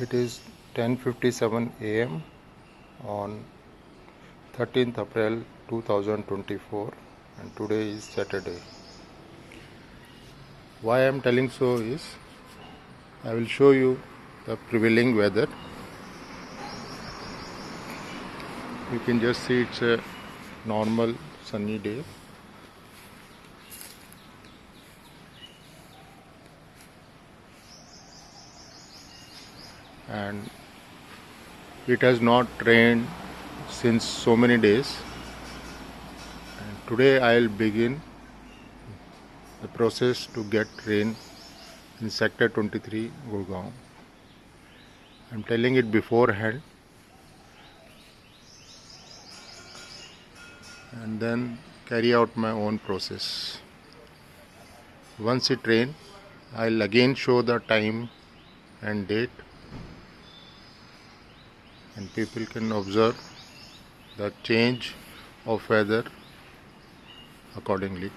It is 10:57 a.m. on 13th April 2024 and today is Saturday. Why I am telling so is I will show you the prevailing weather. You can just see it's a normal sunny day. And it has not rained since so many days, and today I'll begin the process to get rain in sector 23 Gurgaon. I'm telling it beforehand and then carry out my own process. Once it rains, I'll again show the time and date, and people can observe the change of weather accordingly.